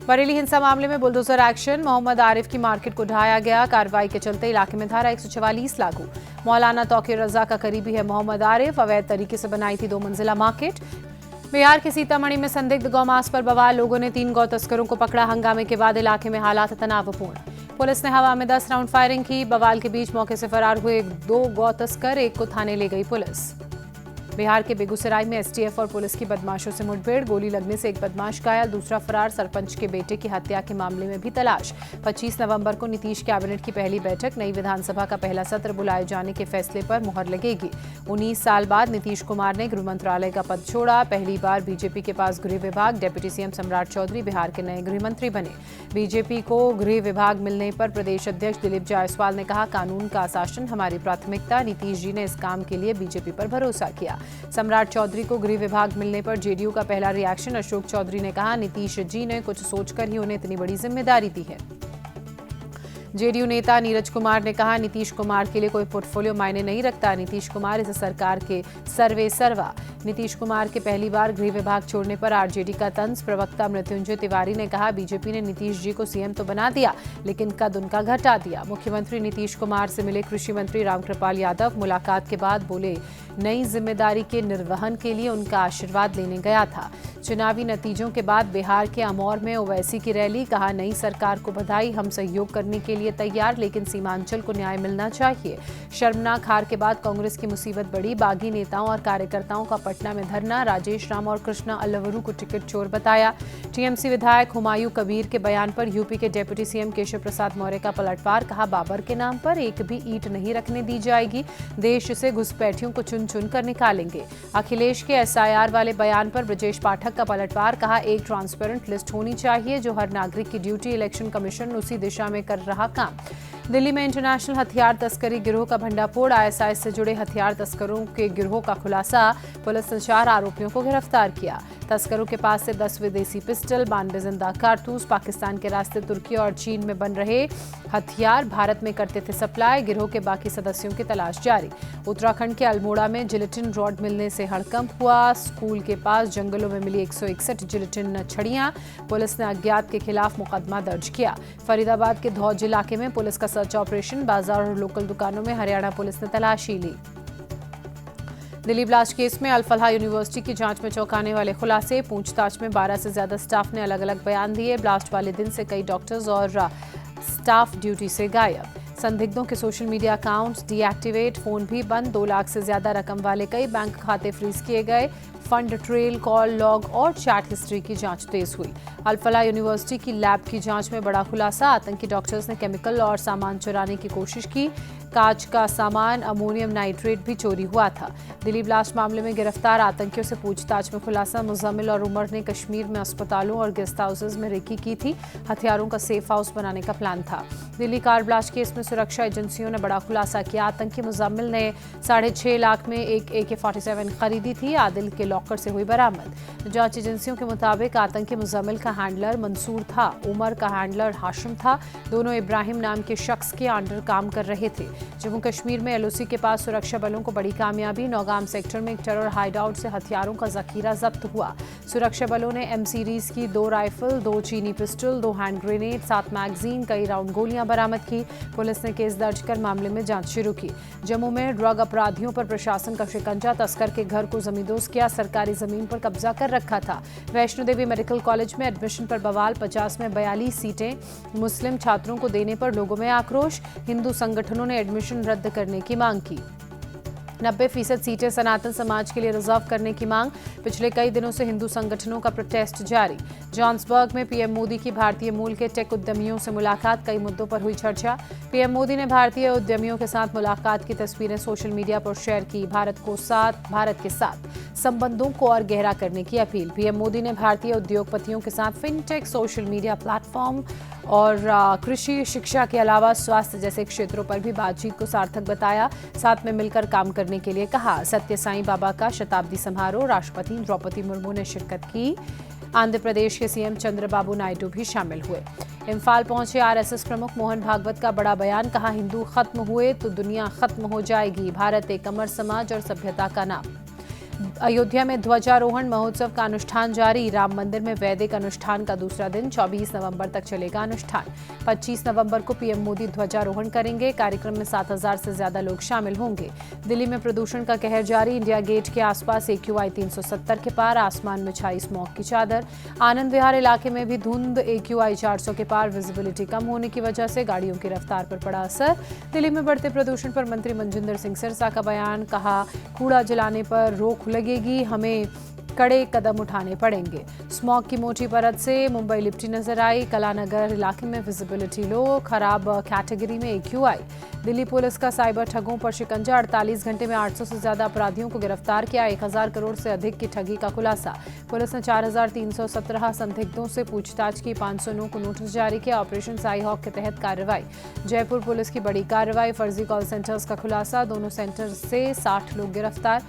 बरेली हिंसा मामले में बुलडोजर एक्शन, मोहम्मद आरिफ की मार्केट को ढाया गया। कार्रवाई के चलते इलाके में धारा 144 लागू। मौलाना तौकीर रजा का करीबी है मोहम्मद आरिफ। अवैध तरीके से बनाई थी 2 मंजिला मार्केट। बिहार के सीतामढ़ी में संदिग्ध गौमांस पर बवाल, लोगों ने 3 गौ तस्करों को पकड़ा। हंगामे के बाद इलाके में हालात तनावपूर्ण। पुलिस ने हवा में 10 राउंड फायरिंग की। बवाल के बीच मौके से फरार हुए 2 गौ तस्कर, एक को थाने ले गई पुलिस। बिहार के बेगूसराय में एसटीएफ और पुलिस की बदमाशों से मुठभेड़, गोली लगने से एक बदमाश घायल, दूसरा फरार। सरपंच के बेटे की हत्या के मामले में भी तलाश। 25 नवंबर को नीतीश कैबिनेट की पहली बैठक, नई विधानसभा का पहला सत्र बुलाए जाने के फैसले पर मुहर लगेगी। 19 साल बाद नीतीश कुमार ने गृह मंत्रालय का पद छोड़ा। पहली बार बीजेपी के पास गृह विभाग, डिप्टी सीएम सम्राट चौधरी बिहार के नए गृह मंत्री बने। बीजेपी को गृह विभाग मिलने पर प्रदेश अध्यक्ष दिलीप जायसवाल ने कहा, कानून का शासन हमारी प्राथमिकता। नीतीश जी ने इस काम के लिए बीजेपी पर भरोसा किया। सम्राट चौधरी को गृह विभाग मिलने पर जेडीयू का पहला रिएक्शन, अशोक चौधरी ने कहा, नीतीश जी ने कुछ सोचकर ही उन्हें इतनी बड़ी जिम्मेदारी दी है। जेडीयू नेता नीरज कुमार ने कहा, नीतीश कुमार के लिए कोई पोर्टफोलियो मायने नहीं रखता। नीतीश कुमार इस सरकार के सर्वे सर्वा। नीतीश कुमार के पहली बार गृह विभाग छोड़ने पर आरजेडी का तंज। प्रवक्ता मृत्युंजय तिवारी ने कहा, बीजेपी ने नीतीश जी को सीएम तो बना दिया, लेकिन कद उनका घटा दिया। मुख्यमंत्री नीतीश कुमार से मिले कृषि मंत्री रामकृपाल यादव। मुलाकात के बाद बोले, नई जिम्मेदारी के निर्वहन के लिए उनका आशीर्वाद लेने गया था। चुनावी नतीजों के बाद बिहार के अमौर में ओवैसी की रैली, कहा, नई सरकार को बधाई, हम सहयोग करने के लिए तैयार, लेकिन सीमांचल को न्याय मिलना चाहिए। शर्मनाक हार के बाद कांग्रेस की मुसीबत बढ़ी, बागी नेताओं और कार्यकर्ताओं का पटना में धरना। राजेश राम और कृष्णा अल्लवरू को टिकट चोर बताया। टीएमसी विधायक हुमायूं कबीर के बयान पर यूपी के डिप्टी सीएम केशव प्रसाद मौर्य का पलटवार, कहा, बाबर के नाम पर एक भी ईंट नहीं रखने दी जाएगी, देश से घुसपैठियों को चुन चुन कर निकालेंगे। अखिलेश के एसआईआर वाले बयान पर ब्रजेश पाठक का पलटवार, कहा, एक ट्रांसपेरेंट लिस्ट होनी चाहिए, जो हर नागरिक की ड्यूटी। इलेक्शन कमीशन उसी दिशा में कर रहा काम। दिल्ली में इंटरनेशनल हथियार तस्करी गिरोह का भंडाफोड़, आईएसआई से जुड़े हथियार तस्करों के गिरोह का खुलासा। पुलिस ने 4 आरोपियों को गिरफ्तार किया। तस्करों के पास से 10 विदेशी पिस्टल, 92 जिंदा कारतूस। पाकिस्तान के रास्ते तुर्की और चीन में बन रहे हथियार भारत में करते थे सप्लाई। गिरोह के बाकी सदस्यों की तलाश जारी। उत्तराखंड के अल्मोड़ा में जिलेटिन रॉड मिलने से हड़कंप हुआ। स्कूल के पास जंगलों में मिली 161 जिलेटिन छड़ियां। पुलिस ने अज्ञात के खिलाफ मुकदमा दर्ज किया। फरीदाबाद के धौज इलाके में पुलिस का सर्च ऑपरेशन, बाजार और लोकल दुकानों में हरियाणा पुलिस ने तलाशी ली। दिल्ली ब्लास्ट केस में अल-फलाह यूनिवर्सिटी की जांच में चौंकाने वाले खुलासे। पूछताछ में 12 से ज्यादा स्टाफ ने अलग अलग बयान दिए। ब्लास्ट वाले दिन से कई डॉक्टर्स और स्टाफ ड्यूटी से गायब। संदिग्धों के social media accounts deactivate, phone भी बंद। 2 लाख से ज्यादा रकम वाले कई बैंक खाते फ्रीज किए गए। फंड ट्रेल, कॉल लॉग और चैट हिस्ट्री की जांच तेज हुई। अल-फलाह यूनिवर्सिटी की लैब की जांच में बड़ा खुलासा, आतंकी डॉक्टर्स ने केमिकल और सामान चुराने की कोशिश की। कांच का सामान, अमोनियम नाइट्रेट भी चोरी हुआ था। दिल्ली ब्लास्ट मामले में गिरफ्तार आतंकियों से पूछताछ में खुलासा, मुजम्मिल और उमर ने कश्मीर में अस्पतालों और गेस्ट हाउसेज में रेकी की थी। हथियारों का सेफ हाउस बनाने का प्लान था। दिल्ली कार ब्लास्ट केस में सुरक्षा एजेंसियों ने बड़ा खुलासा किया। आतंकी मुजम्मिल ने 6.5 लाख में एक AK-47 खरीदी थी, आदिल के लॉकर से हुई बरामद। जांच एजेंसियों के मुताबिक आतंकी मुजम्मिल का हैंडलर मंसूर था, उमर का हैंडलर हाशिम था। दोनों इब्राहिम नाम के शख्स के अंडर काम कर रहे थे। जम्मू कश्मीर में LOC के पास सुरक्षा बलों को बड़ी कामयाबी। नौगाम सेक्टर में एक टेरर हाइडआउट से हथियारों का जखीरा जब्त हुआ। सुरक्षा बलों ने M सीरीज की 2 राइफल, 2 चीनी पिस्टल, 2 हैंड ग्रेनेड, 7 मैगजीन, कई राउंड गोलियां बरामद की। पुलिस ने केस दर्ज कर मामले में जांच शुरू की। जम्मू में ड्रग अपराधियों पर प्रशासन का शिकंजा, तस्कर के घर को जमींदोज किया, सरकारी जमीन पर कब्जा कर रखा था। वैष्णो देवी मेडिकल कॉलेज में एडमिशन पर बवाल, 50 में 42 सीटें मुस्लिम छात्रों को देने पर लोगों में आक्रोश। हिंदू संगठनों ने एडमिशन रद्द करने की मांग की। 90% सीटें सनातन समाज के लिए रिजर्व करने की मांग। पिछले कई दिनों से हिंदू संगठनों का प्रोटेस्ट जारी। जॉन्सबर्ग में पीएम मोदी की भारतीय मूल के टेक उद्यमियों से मुलाकात, कई मुद्दों पर हुई चर्चा। पीएम मोदी ने भारतीय उद्यमियों के साथ मुलाकात की तस्वीरें सोशल मीडिया पर शेयर की। भारत के साथ संबंधों को और गहरा करने की अपील। पीएम मोदी ने भारतीय उद्योगपतियों के साथ फिनटेक, सोशल मीडिया प्लेटफॉर्म और कृषि, शिक्षा के अलावा स्वास्थ्य जैसे क्षेत्रों पर भी बातचीत को सार्थक बताया। साथ में मिलकर काम करने के लिए कहा। सत्य साईं बाबा का शताब्दी समारोह, राष्ट्रपति द्रौपदी मुर्मू ने शिरकत की। आंध्र प्रदेश के सीएम चंद्रबाबू नायडू भी शामिल हुए। इम्फाल पहुंचे आरएसएस प्रमुख मोहन भागवत का बड़ा बयान, कहा, हिंदू खत्म हुए तो दुनिया खत्म हो जाएगी। भारत एक अमर समाज और सभ्यता का नाम। अयोध्या में ध्वजारोहण महोत्सव का अनुष्ठान जारी। राम मंदिर में वैदिक अनुष्ठान का दूसरा दिन 24 नवंबर तक चलेगा अनुष्ठान। 25 नवंबर को पीएम मोदी ध्वजारोहण करेंगे। कार्यक्रम में 7,000 से ज्यादा लोग शामिल होंगे। दिल्ली में प्रदूषण का कहर जारी। इंडिया गेट के आसपास AQI 370 के पार, आसमान में छाई स्मॉग की चादर। आनंद विहार इलाके में भी धुंध, AQI 400 के पार। विजिबिलिटी कम होने की वजह से गाड़ियों की रफ्तार पर पड़ा असर। दिल्ली में बढ़ते प्रदूषण पर मंत्री मनजिंदर सिंह सिरसा का बयान, कहा कूड़ा जलाने पर रोक लगेगी, हमें कड़े कदम उठाने पड़ेंगे। स्मॉग की मोटी परत से मुंबई लिपटी नजर आई। कलानगर इलाके में विजिबिलिटी लो, खराब कैटेगरी में AQI। दिल्ली पुलिस का साइबर ठगों पर शिकंजा। 48 घंटे में 800 से ज्यादा अपराधियों को गिरफ्तार किया। 1000 करोड़ से अधिक की ठगी का खुलासा। पुलिस ने 4317 संदिग्धों से पूछताछ की। 509 को नोटिस जारी किया। ऑपरेशन साई हॉक के तहत कार्रवाई। जयपुर पुलिस की बड़ी कार्रवाई। फर्जी कॉल सेंटर्स का खुलासा। दोनों सेंटर से 60 लोग गिरफ्तार।